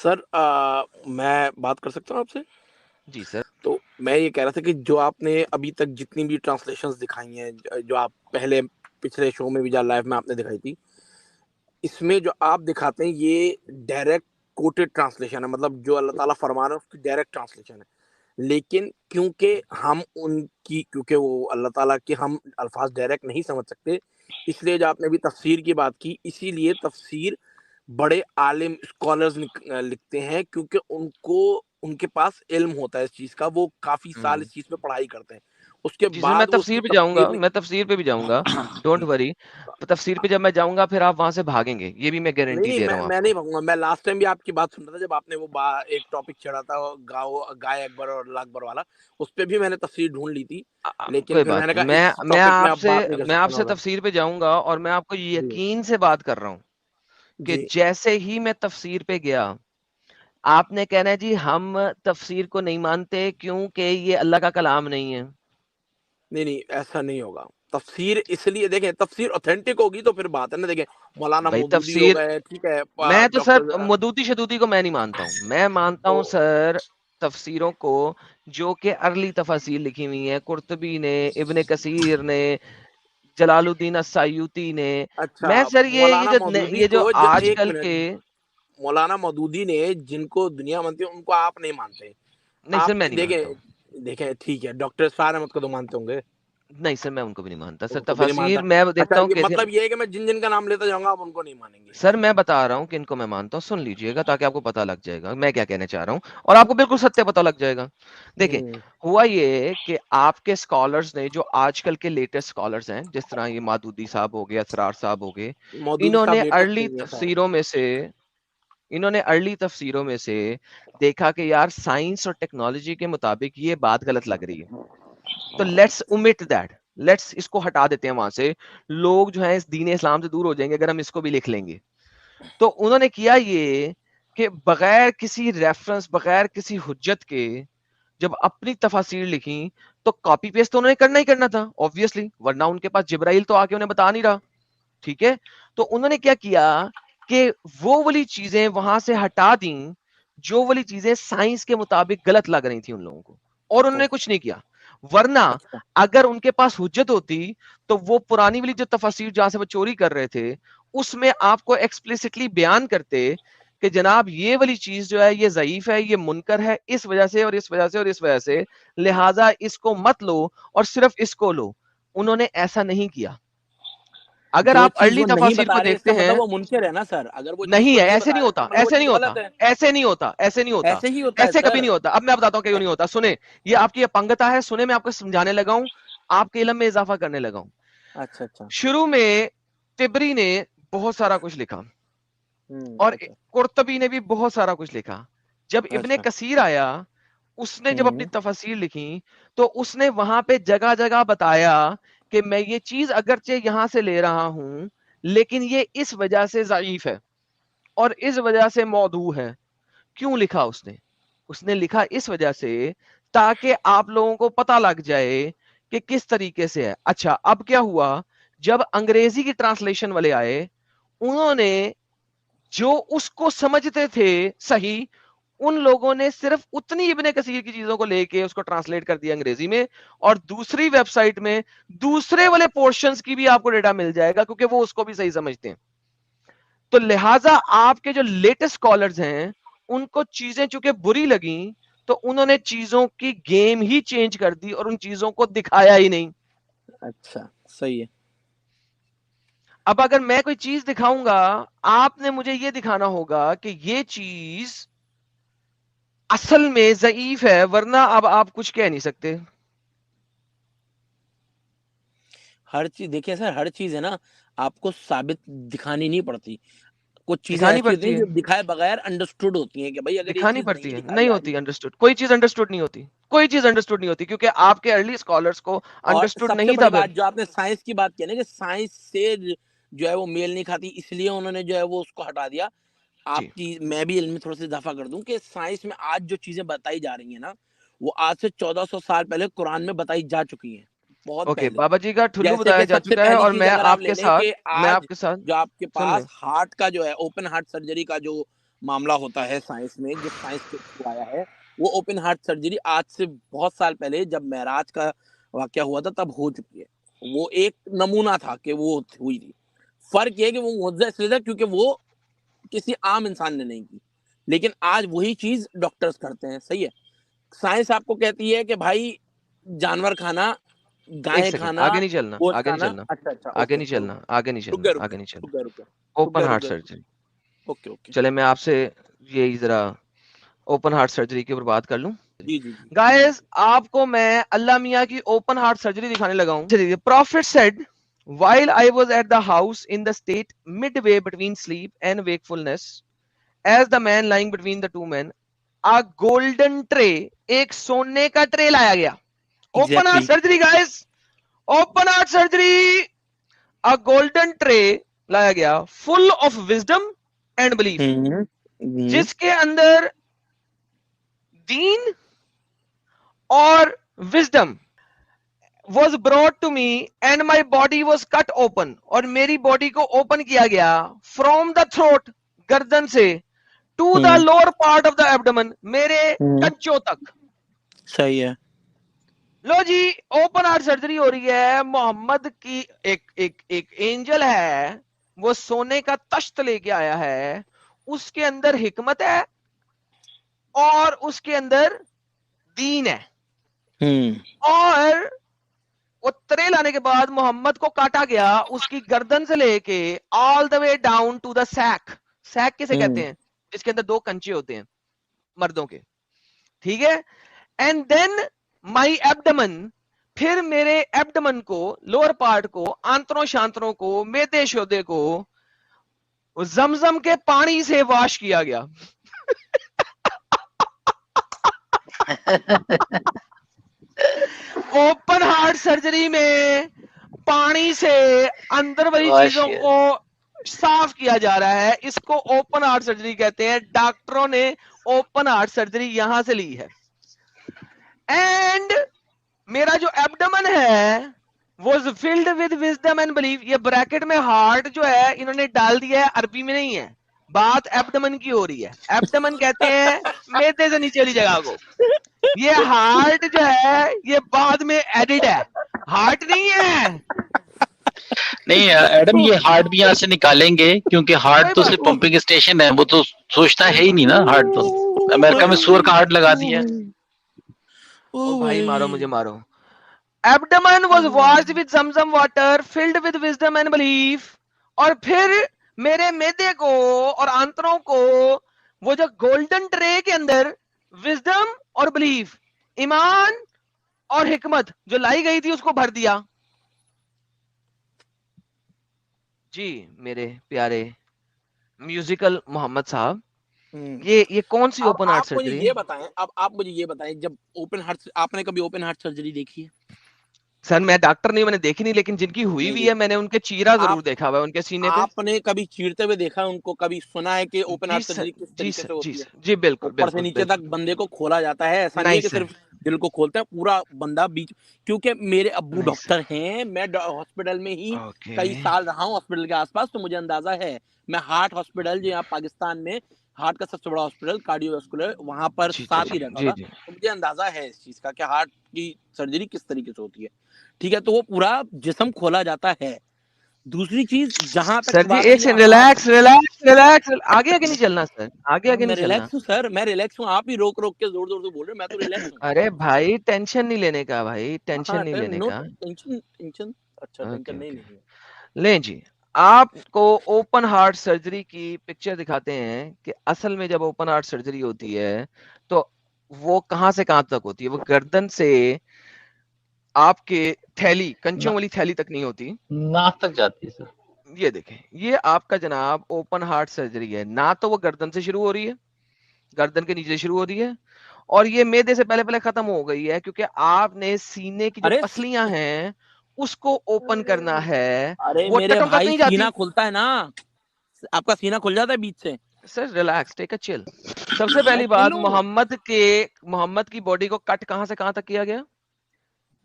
سر میں بات کر سکتا ہوں آپ سے؟ جی سر. تو میں یہ کہہ رہا تھا کہ جو آپ نے ابھی تک جتنی بھی ٹرانسلیشنز دکھائی ہیں، جو آپ پچھلے شو میں بھی جو لائیو میں آپ نے دکھائی تھی، اس میں جو آپ دکھاتے ہیں یہ ڈائریکٹ کوٹڈ ٹرانسلیشن ہے، مطلب جو اللہ تعالیٰ فرما رہا ہے اس کی ڈائریکٹ ٹرانسلیشن ہے. لیکن کیونکہ وہ اللہ تعالیٰ کے ہم الفاظ ڈائریکٹ نہیں سمجھ سکتے، اس لیے جو آپ نے ابھی تفسیر کی بات کی، اسی لیے تفسیر بڑے عالم اسکالرز لکھتے ہیں، کیونکہ ان کے پاس علم ہوتا ہے اس چیز کا، وہ کافی سال اس چیز پہ پڑھائی کرتے ہیں، اس کے جی سر, میں بعد وہ اس کی تفسیر پہ جاؤں گا, تفسیر میں تفسیر پہ بھی جاؤں گا, ڈونٹ وری. تفسیر پہ جب میں جاؤں گا پھر آپ وہاں سے بھاگیں گے, یہ بھی میں گارنٹی نہیں دے رہا ہوں میں آپ کو. نہیں بھاگوں گا. میں لاسٹ ٹائم بھی آپ کی بات سن رہا تھا جب آپ نے وہ ایک ٹاپک چھڑا تھا گائے اکبر اور اللہ اکبر والا، اس پہ بھی میں نے تفسیر ڈھونڈ لی تھی، لیکن کوئی پھر میں بات نے نہیں, کہا اس میں ٹاپک میں آپ اب سے بات نہیں کر میں سکتا آپ میں سے ادھر. تفسیر پہ جاؤں گا, اور میں آپ کو جی یقین سے بات کر رہا ہوں کہ جی جیسے ہی میں تفسیر پہ گیا, آپ نے کہنا ہے جی ہم تفسیر کو نہیں مانتے کیونکہ یہ اللہ کا کلام نہیں ہے. نہیں ایسا نہیں ہوگا. تفسیر اس لیے دیکھیں, تفسیر اوتھینٹک ہوگی تو پھر بات ہے نا. دیکھیں مولانا بھائی مودودی ہو تفسیر, گئے, ٹھیک ہے, میں تو سر ڈاکٹر مدوتی شدوتی کو میں نہیں مانتا ہوں, میں مانتا تو ہوں سر تفسیروں کو جو کہ ارلی تفاسیر لکھی ہوئی ہیں, قرطبی نے, ابن کثیر نے, جلال الدین السیوطی نے. اچھا میں سر مولانا مودودی یہ جو کو آج ایک کل منٹ, کے, مولانا مودودی نے جن کو دنیا مانتی ہے ان کو آپ نہیں مانتے. نہیں آپ سر میں نہیں مانتا ہوں, دیکھیں ٹھیک ہے, ڈاکٹر اسفار احمد کو تو مانتے ہوں گے, نہیں سر میں ان کو بھی نہیں مانتا سر. ان کو بھی نہیں مانتا. تفاسیر میں اچھا دیکھتا ہوں یہ کہ مطلب یہ ہے کہ میں جن کا نام لیتا جاؤں گا آپ ان کو نہیں مانیں گے. سر میں بتا رہا ہوں کہ ان کو میں مانتا ہوں, سن لیجئے گا تاکہ آپ کو پتا لگ جائے گا میں کیا کہنا چاہ رہا ہوں, اور آپ کو بالکل ستیہ پتا لگ جائے گا. دیکھیں ہوا یہ کہ آپ کے اسکالرز نے, جو آج کل کے لیٹسٹ اسکالرز ہیں, جس طرح یہ مادودی صاحب ہو گئے, اسرار صاحب ہو گئے, مودودی انہوں صاحب نے لیٹسٹ ارلی نہیں ہے خیر. تفسیروں میں سے دیکھا کہ یار سائنس اور ٹیکنالوجی کے مطابق یہ بات غلط لگ رہی ہے, تو لیٹس omit that, لیٹس اس کو ہٹا دیتے ہیں وہاں سے. لوگ جو ہیں اس دین اسلام سے دور ہو جائیں گے اگر ہم اس کو بھی لکھ لیں گے. تو انہوں نے کیا یہ کہ بغیر کسی ریفرنس, بغیر کسی حجت کے جب اپنی تفاسیر لکھی تو کاپی پیسٹ تو انہوں نے کرنا ہی کرنا تھا obviously, ورنہ ان کے پاس جبرائیل تو آ کے انہیں بتا نہیں رہا. ٹھیک ہے, تو انہوں نے کیا کیا کہ وہ والی چیزیں وہاں سے ہٹا دیں جو والی چیزیں سائنس کے مطابق غلط لگ رہی تھیں ان لوگوں کو, اور انہوں نے کچھ نہیں کیا. ورنہ اچھا اگر ان کے پاس حجت ہوتی تو وہ پرانی والی جو تفاسیر جہاں سے وہ چوری کر رہے تھے اس میں آپ کو ایکسپلیسٹلی بیان کرتے کہ جناب یہ والی چیز جو ہے یہ ضعیف ہے, یہ منکر ہے, اس وجہ سے اور اس وجہ سے اور اس وجہ سے, لہٰذا اس کو مت لو اور صرف اس کو لو. انہوں نے ایسا نہیں کیا. اگر جو آپ چیز ارلی وہ نہیں تفاسیر کو بتا رہے اس کا دیکھتے ہیں, مطلب وہ منکر ہے نا سر. اگر وہ چیز نہیں کو ہے, نہیں ایسے بتا نہیں رہے اس کا ہوتا, مطلب وہ ایسے نہیں چیز ہوتا, غلط ہے. ایسے نہیں ہوتا, ایسے نہیں ہوتا, ایسے ہی ہوتا ہے ایسے کبھی سر. نہیں ہوتا. اب میں بتاتا ہوں کیوں نہیں ہوتا, سنیں, یہ آپ کی اپنگتا ہے, سنیں, میں آپ کو سمجھانے لگا ہوں, آپ کے علم میں اضافہ کرنے لگا ہوں. اچھا اچھا شروع میں تبری نے بہت سارا کچھ لکھا, اور اچھا قرطبی نے بھی بہت سارا کچھ لکھا. جب ابن اچھا کثیر آیا, اس نے جب اپنی تفاسیر لکھی تو اس نے وہاں پہ جگہ جگہ بتایا کہ میں یہ چیز اگرچہ یہاں سے لے رہا ہوں لیکن یہ اس وجہ سے ضعیف ہے اور اس وجہ سے موضوع ہے. کیوں لکھا اس نے؟ اس نے لکھا اس وجہ سے تاکہ آپ لوگوں کو پتہ لگ جائے کہ کس طریقے سے ہے. اچھا اب کیا ہوا, جب انگریزی کی ٹرانسلیشن والے آئے, انہوں نے جو اس کو سمجھتے تھے صحیح, ان لوگوں نے صرف اتنی ابن کثیر کی چیزوں کو لے کے اس کو ٹرانسلیٹ کر دیا انگریزی میں, اور دوسری ویب سائٹ میں دوسرے والے پورشنز کی بھی آپ کو ڈیٹا مل جائے گا کیونکہ وہ اس کو بھی صحیح سمجھتے ہیں. تو لہٰذا آپ کے جو لیٹسٹ اسکالرز ہیں ان کو چیزیں چونکہ بری لگیں تو انہوں نے چیزوں کی گیم ہی چینج کر دی اور ان چیزوں کو دکھایا ہی نہیں. اچھا صحیح ہے. اب اگر میں کوئی چیز دکھاؤں گا, آپ نے مجھے یہ دکھانا ہوگا کہ یہ چیز اصل میں ضعیف ہے, ورنہ اب آپ کچھ کہہ نہیں سکتے. ہر چیز دیکھیں سر, ہر چیز ہے نا آپ کو ثابت دکھانی نہیں پڑتی. کچھ چیزیں دکھانی ایسی ہوتی ہیں پڑتی ہے, جو دکھائے بغیر انڈرسٹوڈ ہوتی ہیں کہ بھائی اگر یہ دکھانی چیز پڑتی ہے, دکھائی نہیں جا رہی ہوتی ہے. انڈرسٹوڈ, کوئی چیز انڈرسٹوڈ نہیں ہوتی, کوئی چیز انڈرسٹوڈ نہیں ہوتی, کیونکہ آپ کے ارلی اسکالرز کو اور انڈرسٹوڈ سب سے نہیں تھا. بڑی پھر بات جو آپ نے سائنس کی بات کی نا کہ سائنس سے جو ہے وہ میل نہیں کھاتی, اس لیے انہوں نے جو ہے وہ اس کو ہٹا دیا. آپ جی کی میں بھی علم میں تھوڑا سا اضافہ کر دوں کہ سائنس میں آج جو چیزیں بتائی جا رہی ہیں نا وہ آج سے 1400 سال پہلے قرآن میں بتائی جا چکی ہیں, بہت اوکے, پہلے. بابا جی کا ٹھلو جیسے بتایا کہ جا سب سے چکا ہے, پہلی اور چیز میں اگر آپ آپ لے کے لیں ساتھ, کہ میں آج آپ کے ساتھ جو آپ کے سن لیں. پاس ہارٹ کا جو ہے اوپن ہارٹ سرجری کا جو معاملہ ہوتا ہے سائنس میں, جو سائنس کے تھرو آیا ہے, وہ اوپن ہارٹ سرجری آج سے بہت سال پہلے جب معراج کا واقعہ ہوا تھا تب ہو چکی ہے. وہ ایک نمونہ تھا کہ وہ ہوئی تھی. فرق یہ ہے کہ وہ معجزہ اس لیے تھا کیونکہ وہ کسی عام انسان نے نہیں کی, لیکن آج وہی چیز ڈاکٹرز کرتے ہیں. صحیح ہے, سائنس آپ کو کہتی ہے کہ بھائی جانور کھانا, ایک گائیں سیکنڈ, کھانا, آگے نہیں چلنا, گوشت آگے نہیں کھانا. چلنا, اچھا اچھا, آگے اوکے نہیں چلنا, آگے نہیں چلنا, آگے نہیں چلنا. رک اوپن ہارٹ گئے. سرجری, اوکے اوکے, چلے میں آپ سے یہ ذرا اوپن ہارٹ سرجری کے اوپر بات کر لوں. جی جی جی. گائز آپ کو میں اللہ میاں کی اوپن ہارٹ سرجری دکھانے لگا ہوں. Profit sad while I was at the house in the state midway between sleep and wakefulness, as the man lying between the two men, a golden tray, ایک سونے کا ٹرے لایا گیا. Open heart surgery guys, open heart surgery, a golden tray لایا گیا full of wisdom and belief, جس کے اندر دین اور wisdom was brought to me and my body was cut open, اور میری باڈی کو اوپن کیا گیا from the throat, گردن سے, to the lower part of the abdomen, میرے کنچوں تک. صحیح ہے. لو جی, اوپن ہارٹ سرجری ہو رہی ہے. محمد کی ایک اینجل ہے, وہ سونے کا تشت لے کے آیا ہے, اس کے اندر حکمت ہے اور اس کے اندر دین ہے. اور وہ ترے لانے کے بعد محمد کو کاٹا گیا, اس کی گردن سے لے کے آل دا وے ڈاؤن ٹو دا سیک. سیک کسے کہتے ہیں؟ جس کے اندر دو کنچے ہوتے ہیں مردوں کے, ٹھیک ہے. اینڈ دین مائی ایبڈمن, پھر میرے ایبڈمن کو, لوور پارٹ کو, آنتروں شانتروں کو, میدے شودے کو زمزم کے پانی سے واش کیا گیا. اوپن ہارٹ سرجری میں پانی سے اندر والی چیزوں کو صاف کیا جا رہا ہے. اس کو اوپن ہارٹ سرجری کہتے ہیں. ڈاکٹروں نے اوپن ہارٹ سرجری یہاں سے لی ہے. اینڈ میرا جو ایبڈمن ہے was filled with wisdom and belief. یہ بریکٹ میں ہارٹ جو ہے انہوں نے ڈال دیا ہے, عربی میں نہیں ہے, بات ایبڈمن کی ہو رہی ہے. ایبڈمن کہتے ہیں میدے سے نیچے والی جگہ کو. یہ ہارٹ جو ہے یہ بعد میں ایڈڈ ہے, ہارٹ نہیں ہے. نہیں ایڈم, یہ ہارٹ بھی یہاں سے نکالیں گے کیونکہ ہارٹ تو صرف پمپنگ اسٹیشن ہے, وہ تو سوچتا ہے ہی نہیں نا. ہارٹ تو امریکہ میں سور کا ہارٹ لگا دیا ہے. او بھائی مارو مجھے مارو. Abdomen was washed with Zamzam water, filled with wisdom and belief. اور پھر میرے میدے کو اور آنتروں کو وہ جو گولڈن ٹرے کے اندر وزڈم اور بلیف, ایمان اور حکمت جو لائی گئی تھی اس کو بھر دیا. جی میرے پیارے میوزیکل محمد صاحب, یہ کون سی اوپن ہارٹ سرجری؟ اب آپ مجھے یہ بتائیں, جب اوپن ہارٹ, آپ نے کبھی اوپن ہارٹ سرجری دیکھی ہے؟ سر میں ڈاکٹر نہیں, میں نے دیکھی نہیں, لیکن جن کی ہوئی ہوئی ہے میں نے ان کے چیرہ ضرور دیکھا ہوا ہے, ان کے سینے پہ. آپ نے کبھی چیرتے ہوئے دیکھا ان کو؟ کبھی سنا ہے کہ اوپن ہارٹ سرجری کس طریقے سے ہوتی ہے؟ جی بالکل, اوپر سے نیچے تک بندے کو کھولا جاتا ہے. ایسا نہیں ہے کہ صرف دل کو کھولتے ہیں, پورا بندہ بیچ. کیونکہ میرے ابو ڈاکٹر ہیں, میں ہاسپٹل میں ہی کئی سال رہا ہوں, ہاسپٹل کے آس پاس, تو مجھے اندازہ ہے. میں ہارٹ ہاسپٹل جو یہاں پاکستان میں ہارٹ کا سب سے بڑا ہاسپٹل کارڈیو واسکولر, وہاں پر ساتھ ہی رہتا تھا, تو مجھے اندازہ ہے اس چیز کا کہ ہارٹ کی سرجری کس طریقے سے ہوتی ہے. ٹھیک ہے, تو وہ پورا جسم کھولا جاتا ہے. دوسری چیز جہاں تک سر جی ایک سے ریلیکس ریلیکس ریلیکس, آگے آگے نہیں چلنا سر, آگے آگے نہیں چلنا. سر میں ریلیکس ہوں, آپ ہی روک روک کے زور زور سے بول رہے ہیں, میں تو ریلیکس ہوں. ارے بھائی ٹینشن نہیں لینے کا, بھائی ٹینشن نہیں لینے کا. اچھا ٹینشن نہیں لینی. لیں جی, آپ کو اوپن ہارٹ سرجری کی پکچر دکھاتے ہیں کہ اصل میں جب اوپن ہارٹ سرجری ہوتی ہے تو وہ کہاں سے کہاں تک ہوتی ہے. وہ گردن سے آپ کے تھیلی, کنچوں والی تھیلی تک نہیں ہوتی, ناک تک جاتی ہے سر. یہ دیکھیں, یہ آپ کا جناب اوپن ہارٹ سرجری ہے. نہ تو وہ گردن سے شروع ہو رہی ہے, گردن کے نیچے شروع ہو رہی ہے, اور یہ میدے سے پہلے ختم ہو گئی ہے, کیونکہ آپ نے سینے کی جو پسلیاں ہیں اس کو اوپن کرنا ہے. وہ ٹٹوں تک نہیں جاتی. سینہ کھلتا ہے نا, آپ کا سینہ کھل جاتا ہے بیچ سے. سر ریلیکس, ٹیک اے چل. سب سے پہلی بات, محمد کی باڈی کو کٹ کہاں سے کہاں تک کیا گیا؟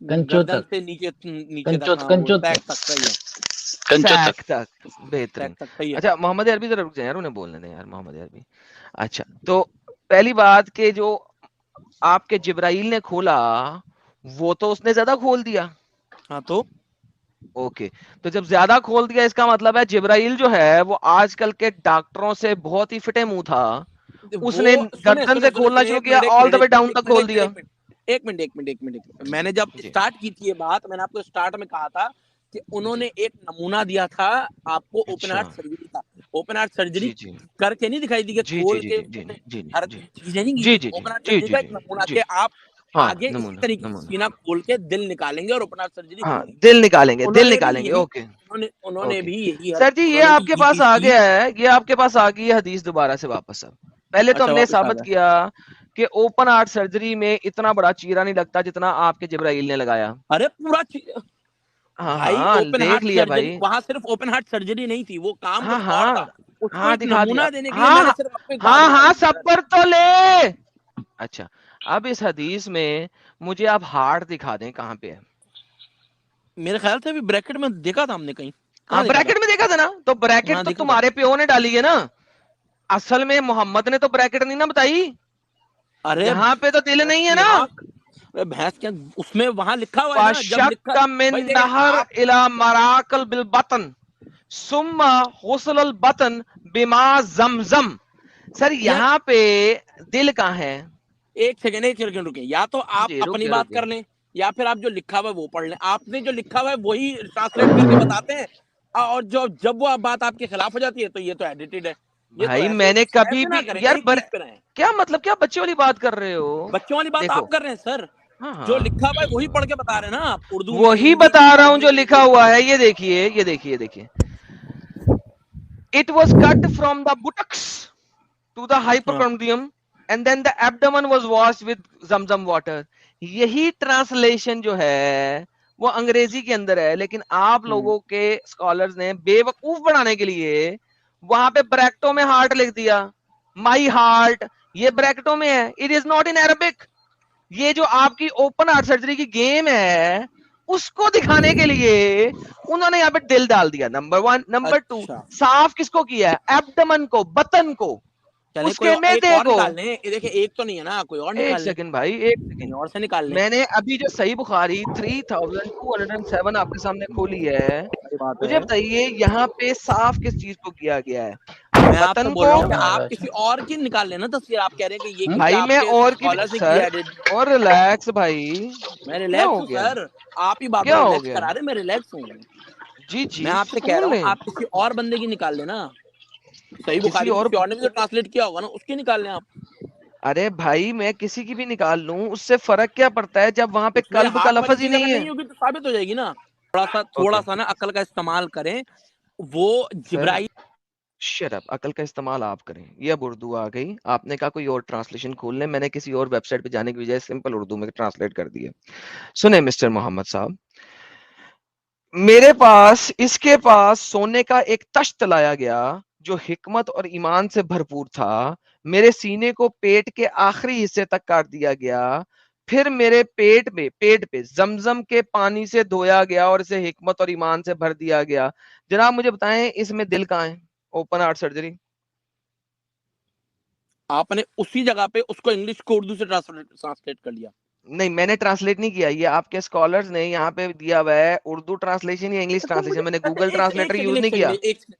کنچوں گردن تک, سے نیچے کنچوں تک. کنچو سیک تک. تک بہترین. تک صحیح ہے. اچھا محمد عربی ذرا رک جائیں یار, انہیں بولنے دیں یار محمد عربی. اچھا تو پہلی بات کہ جو آپ کے جبرائیل نے کھولا وہ تو اس نے زیادہ کھول دیا. ہاں تو اوکے, تو جب زیادہ کھول دیا اس کا مطلب ہے جبرائیل جو ہے وہ آج کل کے ڈاکٹروں سے بہت ہی فٹے منہ تھا, اس نے وہ گردن سے کھولنا شروع کیا, آل دا وے ڈاؤن تک کھول دیا. ایک منٹ میں نے جب جی سٹارٹ کی تھی یہ بات, میں نے آپ کو سٹارٹ میں کہا تھا کہ انہوں جی نے ایک نمونہ دیا تھا آپ کو اوپن اچھا ہارٹ سرجری کا. اوپن ہارٹ سرجری جی جی کر کے نہیں دکھائی دی کہ جی کھول جی کے جی جی ہر جی چیزیں نہیں کی جی تھی. جی اوپن ہارٹ جی سرجری جی کا ایک جی نمونہ جی کہ آپ ہاں آگے اسی نمونہ طریقے سے نمونہ سینہ کھول کے دل نکالیں گے اور اوپن ہارٹ سرجری ہاں کر لیں گے. دل نکالیں گے, انہوں دل نے بھی نکالیں گے. یہی اوکے انہوں نے اوکے بھی یہی سر جی, یہ انہوں نے آپ بھی کے یہی پاس چیز آ کی. گیا ہے, یہ آپ کے پاس آ گئی ہے حدیث دوبارہ سے واپس. اب پہلے تو اچھا ہم نے واپس آ ثابت گئے. کیا کہ اوپن ہارٹ سرجری میں اتنا بڑا چیرا نہیں لگتا جتنا آپ کے جبرائیل نے لگایا. ارے پورا ہاں بھائی ہاں اوپن دیکھ ہارٹ لیا سرجری, بھائی. وہاں صرف اوپن ہارٹ سرجری نہیں تھی, وہ کام ہاں کچھ اور ہاں تھا. اس کو ہاں ایک دکھا دیا. نمونہ دینے کے لیے میں ہاں نے صرف آپ کو ایک بات ہاں بتائی ہاں تھی سر. صبر تو لے. اچھا اب اس حدیث میں مجھے آپ ہارٹ دکھا دیں کہاں پہ ہے. میرے خیال سے ابھی بریکٹ میں دیکھا تھا ہم نے کہیں. ہاں کہاں دیکھا تھا؟ بریکٹ میں دیکھا تھا نا, تو ہاں بریکٹ تو دیکھا تھا. تمہارے پیو نے ڈالی ہے نا, اصل میں محمد نے تو بریکٹ نہیں نا بتائی, ارے یہاں پہ تو دل نہیں ہے نا. یہاں بھینس کیا اس میں وہاں لکھا ہوا ہے نا, جب لکھا وَشَقَّ مِن بھائی دیکھیں نَهَرْ آپ إِلَى مَرَاقِ الْبَطْنِ ثُمَّ غُسْلَ الْبَطْنِ بِمَاءِ زَمْزَمْ. سر یار یہاں پہ دل کہاں ہے؟ ایک سیکنڈ رکیں, یا تو آپ جی رک اپنی گئے بات رک گئے. کر لیں یا پھر آپ جو لکھا ہوا ہے وہ پڑھ لیں. آپ نے جو لکھا ہوا ہے وہی ٹرانسلیٹ کر کے بتاتے ہیں, اور جب وہ بات آپ کے خلاف ہو جاتی ہے تو یہ تو ایڈیٹڈ ہے. یہ تو بھائی میں نے کبھی ایسے نہ بھی کریں, یار ایک چیز پہ رہیں. کیا مطلب کیا بچے والی بات کر رہے ہو؟ بچوں والی بات دیکھو آپ کر رہے ہیں سر, ہاں جو ہاں لکھا ہوا ہے وہی پڑھ کے بتا رہے ہیں نا آپ, اردو میں وہی ہندی بتا میں رہا ہوں عربی جو میں لکھا ہوا ہے. یہ دیکھیے یہ دیکھیے دیکھیے It was cut from the buttocks to the hypochondrium and then the abdomen was washed with zamzam water. یہی ٹرانسلیشن جو ہے وہ انگریزی کے اندر ہے, لیکن آپ لوگوں کے اسکالرز نے بے وقوف بنانے کے لیے وہاں پہ بریکٹوں میں ہارٹ لکھ دیا, مائی ہارٹ, یہ بریکٹوں میں ہے. It is not in Arabic. یہ جو آپ کی اوپن ہارٹ سرجری کی گیم ہے اس کو دکھانے کے لیے انہوں نے یہاں پہ دل ڈال دیا. نمبر 1. نمبر 2, اچھا صاف کس کو کیا ہے؟ ایبڈمن کو, بطن کو, چلیں اس کوئی کے ایک معدے اور کو. نکال لیں. دیکھیں ایک تو نہیں ہے نا, کوئی اور ایک نکال لیں, سیکنڈ بھائی, ایک کہیں سیکنڈ. اور سے نکال لیں. میں نے ابھی جو صحیح بخاری 3207 آپ کے سامنے کھولی ہے, صحیح بات مجھے ہے. بتائیے یہاں پہ صاف کس چیز کو کیا گیا ہے؟ میں آپ سے بطن بول کو. رہا ہوں کہ آپ کسی اور کی نکال لینا تصویر. آپ کہہ رہے ہیں کہ یہ کسی بھائی آپ میں کے اور کی اسکالر سے سر کیا ہے. اور ریلیکس بھائی, میں کیا ریلیکس ہو ہوں گیا سر, آپ ہی بار کیا بار ہو ریلیکس گیا؟ کرا رہے, میں ریلیکس ہوں. جی میں جی آپ سے کہہ رہا سکون ہوں لیں, آپ کسی اور بندے کی نکال لینا. صحیح کسی بخاری میں اور. کسی اور نے بھی تو ٹرانسلیٹ کیا ہوگا نا, اس کی نکال لیں آپ. ارے بھائی میں کسی کی بھی نکال لوں, اس سے فرق کیا پڑتا ہے جب وہاں پہ اس میں قلب کا ہارٹ والی لفظ ہی چیز اگر نہیں ہے. نہیں ہوگی تو ثابت ہو جائے گی نا. اوکے تھوڑا سا نا عقل کا استعمال کریں. وہ سر جبرائیل شٹ اپ, عقل کا استعمال آپ کریں. یہ اب اردو آ گئی, آپ نے کہا کوئی اور ٹرانسلیشن کھول لیں, میں نے کسی اور ویب سائٹ پہ جانے کی بجائے سمپل اردو میں ٹرانسلیٹ کر دیے. سنیں مسٹر محمد صاحب, میرے پاس اس کے پاس سونے کا ایک تشت لایا گیا جو حکمت اور ایمان سے بھرپور تھا. میرے سینے کو پیٹ کے آخری حصے تک کاٹ دیا گیا, پھر میرے پیٹ پہ زمزم کے پانی سے دھویا گیا اور اسے حکمت اور ایمان سے بھر دیا گیا. جناب مجھے بتائیں اس میں دل کہاں ہے؟ Open heart surgery. آپ نے اسی جگہ پہ اس کو انگلش کو اردو سے ٹرانسلیٹ کر لیا. نہیں میں نے ٹرانسلیٹ نہیں کیا, یہ آپ کے اسکالرز نے یہاں پہ دیا ہوا ہے اردو ٹرانسلیشن یا انگلش اچھا مجھے ٹرانسلیشن. میں نے اچھا گوگل ٹرانسلیٹر یوز نہیں کیا.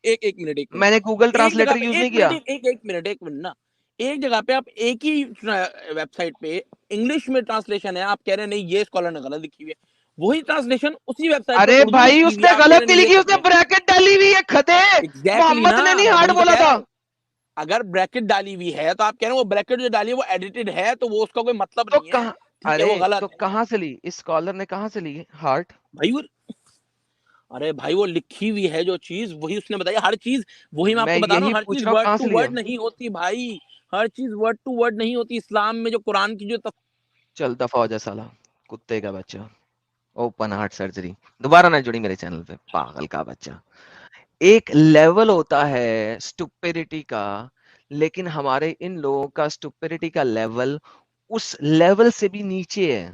ایک منٹ میں نے گوگل ایک جگہ ٹرانسلیٹر پہ یوز نہیں کیا. ایک منٹ نا, ایک جگہ پہ آپ ایک ہی ویب سائٹ پہ انگلش میں ٹرانسلیشن ہے, آپ کہہ رہے ہیں نہیں یہ اسکالر نے غلط لکھی ہوئی ہے. وہی ٹرانسلیشن اسی ویب سائٹ پہ ارے اردو میں بھائی کی اس ہوئی نے ہے, آپ کہہ رہے غلط ہیں نہیں نہیں یہ لکھی, اس نے صحیح ہے. بریکٹ ڈالی ہوئی ہے کھدے. ایگزیکٹلی محمد نے نا, نہیں میں ہارڈ وہی تو بولا کہہ رہا تھا. ہوں. اگر بریکٹ ڈالی ہوئی ہے تو آپ کہہ رہے ہیں وہ بریکٹ جو ڈالی ہے وہ ایڈیٹڈ ہے, تو وہ اس کا کوئی مطلب تو نہیں ہے. کہاں, ٹھیک ہے ارے وہ غلط تو ہے کہاں سے لی اس اسکالر نے, کہاں سے لی ہارٹ؟ بھائی. ارے بھائی وہ لکھی ہوئی ہے جو چیز وہی اس نے بتائی. ہر چیز وہی میں آپ کو بتا رہا ہوں, یہی ہر پوچھ چیز رہا ہوں ورڈ کہاں ٹو سے لیا. ورڈ نہیں ہوتی بھائی. ہر چیز ورڈ ٹو ورڈ نہیں ہوتی. اسلام میں جو قرآن کی جو چل دفعہ ہو جا سالا کتے کا بچہ. اوپن ہارٹ سرجری دوبارہ نہ جڑی میرے چینل پہ, پاگل کا بچہ. ایک لیول ہوتا ہے اسٹوپیڈیٹی کا, لیکن ہمارے ان لوگوں کا اسٹوپیڈیٹی کا لیول اس لیول سے بھی نیچے ہے.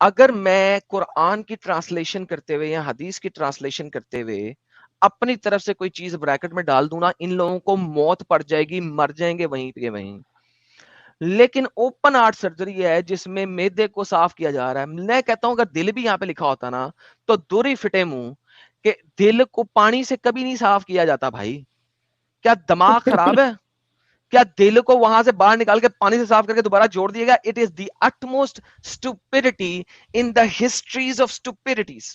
اگر میں قرآن کی ٹرانسلیشن کرتے ہوئے یا حدیث کی ٹرانسلیشن کرتے ہوئے اپنی طرف سے کوئی چیز بریکٹ میں ڈال دوں نا، ان لوگوں کو موت پڑ جائے گی، مر جائیں گے وہیں پہ وہیں. لیکن اوپن ہارٹ سرجری ہے جس میں معدے کو صاف کیا جا رہا ہے. میں کہتا ہوں اگر دل بھی یہاں پہ لکھا ہوتا نا تو دوری فٹے منہ کہ دل کو پانی سے کبھی نہیں صاف کیا جاتا بھائی. کیا دماغ خراب ہے؟ کیا دل کو وہاں سے باہر نکال کے پانی سے صاف کر کے دوبارہ جوڑ دیا گیا؟ It is the utmost stupidity in the histories of stupidities.